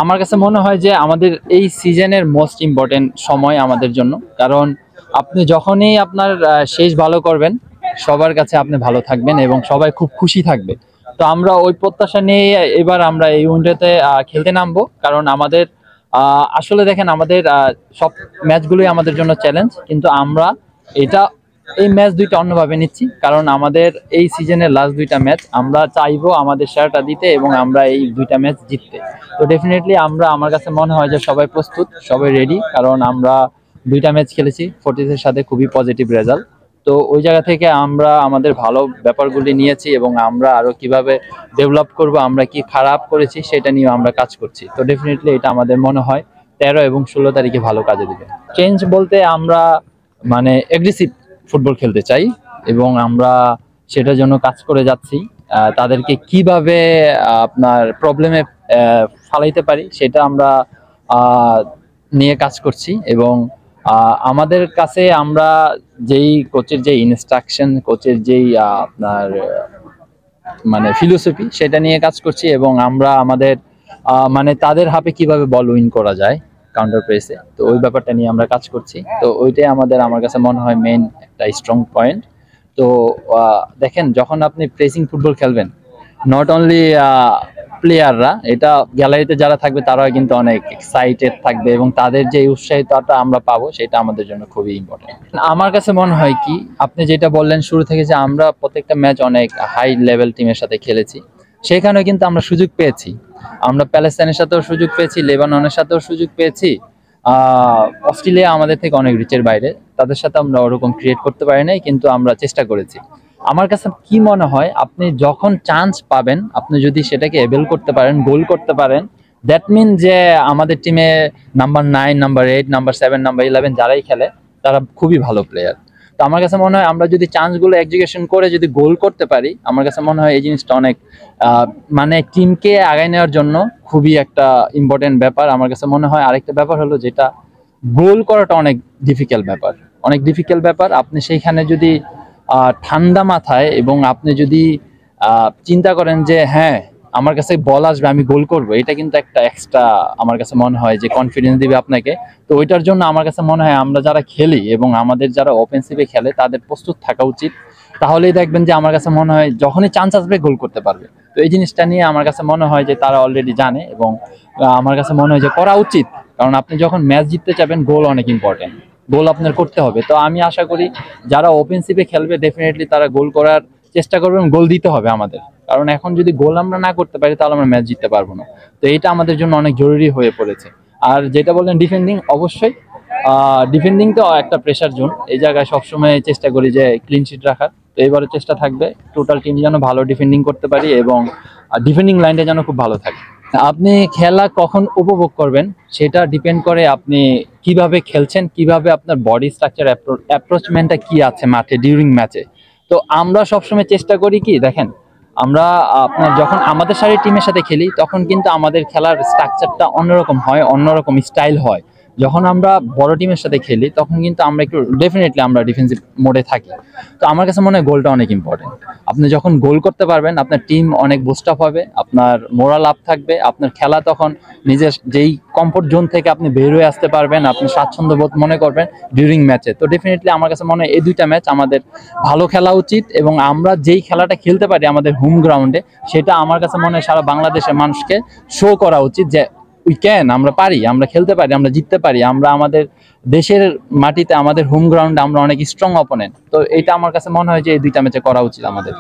আমার কাছে মনে হয় যে আমাদের এই সিজনের মোস্ট ইম্পর্টেন্ট সময় আমাদের জন্য। কারণ আপনি যখনই আপনার শেষ ভালো করবেন, সবার কাছে আপনি ভালো থাকবেন এবং সবাই খুব খুশি থাকবে। তো আমরা ওই প্রত্যাশা নিয়ে এবার আমরা এই উইন্ডোতে খেলতে নামবো। কারণ আমাদের আসলে দেখেন, আমাদের সব ম্যাচগুলোই আমাদের জন্য চ্যালেঞ্জ, কিন্তু আমরা এটা এই ম্যাচ দুইটা অন্যভাবে নিচ্ছি। কারণ আমাদের এই সিজনের লাস্ট দুইটা ম্যাচ আমরা চাইবো আমাদের সেরাটা দিতে এবং আমরা এই দুইটা ম্যাচ জিততে। তো ডেফিনেটলি আমার কাছে মনে হয় যে সবাই প্রস্তুত, সবাই রেডি। কারণ আমরা দুইটা ম্যাচ খেলেছি ফোর্টিসের সাথে, খুবই পজিটিভ রেজাল্ট। তো ওই জায়গা থেকে আমরা আমাদের ভালো ব্যাপারগুলি নিয়েছি এবং আমরা আরো কিভাবে ডেভেলপ করব, আমরা কি খারাপ করেছি সেটা নিয়ে আমরা কাজ করছি। তো ডেফিনেটলি এটা আমাদের মনে হয় 13 এবং 16 তারিখে ভালো কাজে দিবে। চেঞ্জ বলতে আমরা মানে এগ্রেসিভ ফুটবল খেলতে চাই এবং আমরা সেটার জন্য কাজ করে যাচ্ছি। তাদেরকে কিভাবে আপনার প্রবলেমে ফালাইতে পারি সেটা আমরা নিয়ে কাজ করছি। এবং আমাদের কাছে আমরা যেই কোচের যে ইনস্ট্রাকশন, কোচের যেই আপনার মানে ফিলোসফি, সেটা নিয়ে কাজ করছি। এবং আমরা আমাদের মানে তাদের হাতে কিভাবে বল উইন করা যায় কাউন্টার প্রেসে, তো ওই ব্যাপারটা নিয়ে আমরা কাজ করছি। তো ওইটাই আমার কাছে মনে হয় মেইন একটা স্ট্রং পয়েন্ট। তো দেখেন, যখন আপনি প্রেসিং ফুটবল খেলবেন, নট অনলি প্লেয়াররা, এটা গ্যালারিতে যারা থাকবে তারাও কিন্তু অনেক এক্সাইটেড থাকবে এবং তাদের যে উৎসাহিতটা আমরা পাবো সেটা আমাদের জন্য খুবই ইম্পর্টেন্ট। আমার কাছে মনে হয় কি, আপনি যেটা বললেন শুরু থেকে, যে আমরা প্রত্যেকটা ম্যাচ অনেক হাই লেভেল টিমের সাথে খেলেছি, সেখানেও কিন্তু আমরা সুযোগ পেয়েছি। আমরা প্যালেস্তাইনের সাথেও সুযোগ পেয়েছি, লেবাননের সাথেও সুযোগ পেয়েছি। অস্ট্রেলিয়া আমাদের থেকে অনেক রিচের বাইরে, তাদের সাথে আমরা ওরকম ক্রিয়েট করতে পারি নাই, কিন্তু আমরা চেষ্টা করেছি। আমার কাছে কি মনে হয়, আপনি যখন চান্স পাবেন, আপনি যদি সেটাকে এবেল করতে পারেন, গোল করতে পারেন, দ্যাট মিন যে আমাদের টিমে নাম্বার 9, নাম্বার 8, নাম্বার 7, নাম্বার 11 যারাই খেলে তারা খুবই ভালো প্লেয়ার। তো আমার কাছে মনে হয় আমরা যদি চান্সগুলো এক্সিকিউশন করে যদি গোল করতে পারি, আমার কাছে মনে হয় এই জিনিসটা অনেক মানে টিমকে আগায় নেওয়ার জন্য খুবই একটা ইম্পর্টেন্ট ব্যাপার। আমার কাছে মনে হয় আরেকটা ব্যাপার হলো, যেটা গোল করাটা অনেক ডিফিকাল্ট ব্যাপার, অনেক ডিফিকাল্ট ব্যাপার। আপনি সেইখানে যদি ঠান্ডা মাথায় এবং আপনি যদি চিন্তা করেন যে হ্যাঁ, আমার কাছে বল আসবে, আমি গোল করব, এটা কিন্তু একটা এক্সট্রা আমার কাছে মনে হয় যে কনফিডেন্স দিবে আপনাকে। তো ওইটার জন্য আমার কাছে মনে হয় আমরা যারা খেলি এবং আমাদের যারা অফেন্সিভে খেলে তাদের প্রস্তুত থাকা উচিত। তাহলেই দেখবেন যে আমার কাছে মনে হয় যখনই চান্স আসবে গোল করতে পারবে। তো এই জিনিসটা নিয়ে আমার কাছে মনে হয় যে তারা অলরেডি জানে এবং আমার কাছে মনে হয় যে করা উচিত। কারণ আপনি যখন ম্যাচ জিততে চাবেন, গোল অনেক ইম্পর্টেন্ট, গোল আপনার করতে হবে। তো আমি আশা করি যারা অফেন্সিভে খেলবে ডেফিনেটলি তারা গোল করার চেষ্টা করবেন, গোল দিতে হবে আমাদের। কারণ এখন যদি গোল আমরা না করতে পারি তাহলে আমরা ম্যাচ জিততে পারবো না। তো এটা আমাদের জন্য অনেক জরুরি হয়ে পড়েছে। আর যেটা বললেন ডিফেন্ডিং, অবশ্যই ডিফেন্ডিং তো একটা প্রেসার জোন, এই জায়গায় সবসময় চেষ্টা করি যে ক্লিন শিট রাখার। তো এবারে চেষ্টা থাকবে টোটাল টিম যেন ভালো ডিফেন্ডিং করতে পারি এবং ডিফেন্ডিং লাইনটা যেন খুব ভালো থাকে। আপনি খেলা কখন উপভোগ করবেন সেটা ডিপেন্ড করে আপনি কিভাবে খেলছেন, কিভাবে আপনার বডি স্ট্রাকচার, অ্যাপ্রোচমেন্টটা কি আছে মাঠে ডিউরিং ম্যাচে। তো আমরা সবসময় চেষ্টা করি কি, দেখেন, আমরা আপনার যখন আমাদের সারি টিমের সাথে খেলি তখন কিন্তু আমাদের খেলার স্ট্রাকচারটা অন্যরকম হয়, অন্যরকম স্টাইল হয়। যখন আমরা বড় টিমের সাথে খেলি তখন কিন্তু আমরা একটু ডেফিনেটলি আমরা ডিফেন্সিভ মোডে থাকি। তো আমার কাছে মনে হয় গোলটা অনেক ইম্পর্টেন্ট। আপনি যখন গোল করতে পারবেন, আপনার টিম অনেক বুস্ট আপ হবে, আপনার মোরাল আপ থাকবে, আপনার খেলা তখন নিজের যেই কমফোর্ট জোন থেকে আপনি বের হয়ে আসতে পারবেন, আপনি স্বাচ্ছন্দ্য বোধ মনে করবেন ডিউরিং ম্যাচে। তো ডেফিনেটলি আমার কাছে মনে হয় এই দুইটা ম্যাচ আমাদের ভালো খেলা উচিত এবং আমরা যেই খেলাটা খেলতে পারি আমাদের হোম গ্রাউন্ডে, সেটা আমার কাছে মনে হয় সারা বাংলাদেশের মানুষকে শো করা উচিত যে উই ক্যান, আমরা পারি, আমরা খেলতে পারি, আমরা জিততে পারি, আমরা আমাদের দেশের মাটিতে, আমাদের হোম গ্রাউন্ডে আমরা অনেক স্ট্রং অপোনেন্ট। তো এটা আমার কাছে মনে হয় যে এই দুইটা ম্যাচে করা উচিত আমাদের।